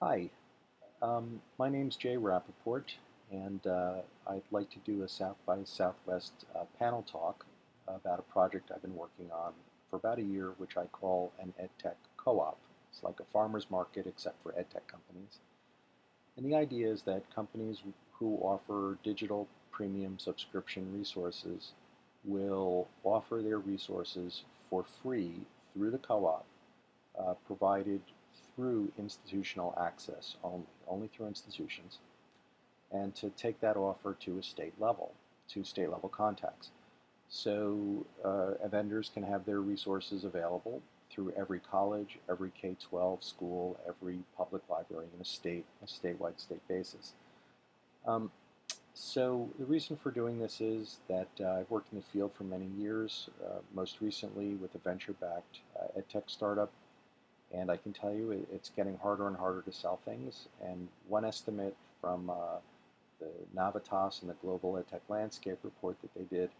Hi, my name's Jay Rappaport, and I'd like to do a South by Southwest panel talk about a project I've been working on for about a year, which I call an Edtech Co-op. It's like a farmer's market except for Edtech companies. And the idea is that companies who offer digital premium subscription resources will offer their resources for free through the co-op, provided through institutional access only through institutions, and to take that offer to a state level, to state level contacts. So vendors can have their resources available through every college, every K-12 school, every public library in a statewide state basis. Um, so the reason for doing this is that I've worked in the field for many years, most recently with a venture-backed edtech startup, and I can tell you it's getting harder and harder to sell things. And one estimate from the Navitas and the Global EdTech Landscape report that they did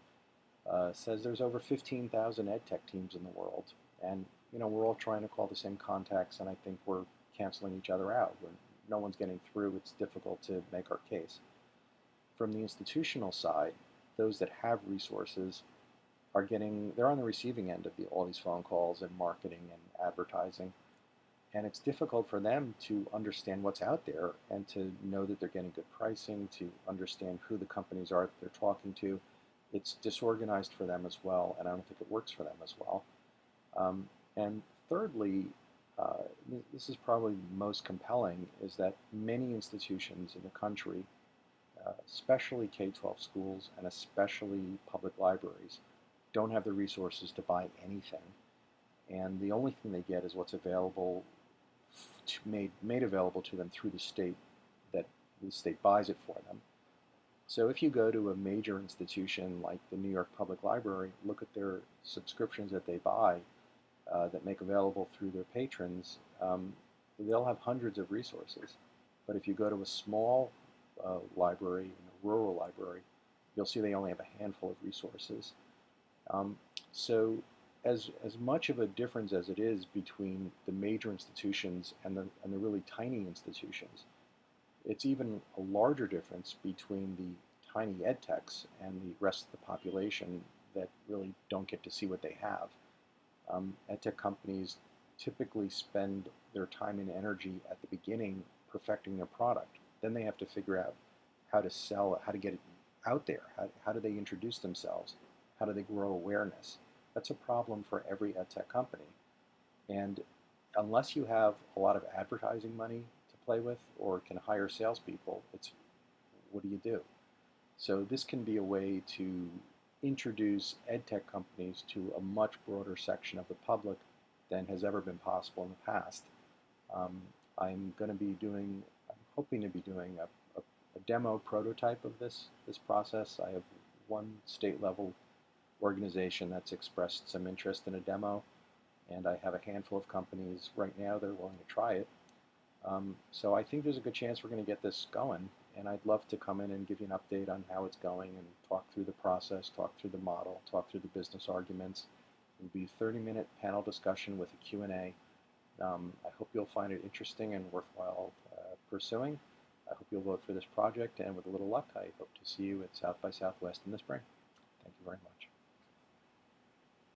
says there's over 15,000 EdTech teams in the world. And we're all trying to call the same contacts, and I think we're canceling each other out. When no one's getting through, it's difficult to make our case. From the institutional side, those that have resources they're on the receiving end of all these phone calls and marketing and advertising. And it's difficult for them to understand what's out there and to know that they're getting good pricing, to understand who the companies are that they're talking to. It's disorganized for them as well, and I don't think it works for them as well. And thirdly, uh, this is probably most compelling, is that many institutions in the country, especially K-12 schools and especially public libraries, don't have the resources to buy anything. And the only thing they get is what's available, made available to them through the state, that the state buys it for them. So if you go to a major institution like the New York Public Library, look at their subscriptions that they buy, that make available through their patrons, they'll have hundreds of resources. But if you go to a small library, a rural library, you'll see they only have a handful of resources. So as much of a difference as it is between the major institutions and the really tiny institutions, it's even a larger difference between the tiny edtechs and the rest of the population that really don't get to see what they have. Edtech companies typically spend their time and energy at the beginning perfecting their product. Then they have to figure out how to sell it, how to get it out there, how do they introduce themselves, how do they grow awareness. That's a problem for every edtech company. And unless you have a lot of advertising money to play with or can hire salespeople, what do you do? So this can be a way to introduce edtech companies to a much broader section of the public than has ever been possible in the past. Um, I'm hoping to be doing a demo prototype of this process. I have one state level organization that's expressed some interest in a demo, and I have a handful of companies right now that are willing to try it. So I think there's a good chance we're going to get this going, and I'd love to come in and give you an update on how it's going and talk through the process, talk through the model, talk through the business arguments. It'll be a 30-minute panel discussion with a Q&A. I hope you'll find it interesting and worthwhile pursuing. I hope you'll vote for this project, and with a little luck, I hope to see you at South by Southwest in the spring. Thank you very much.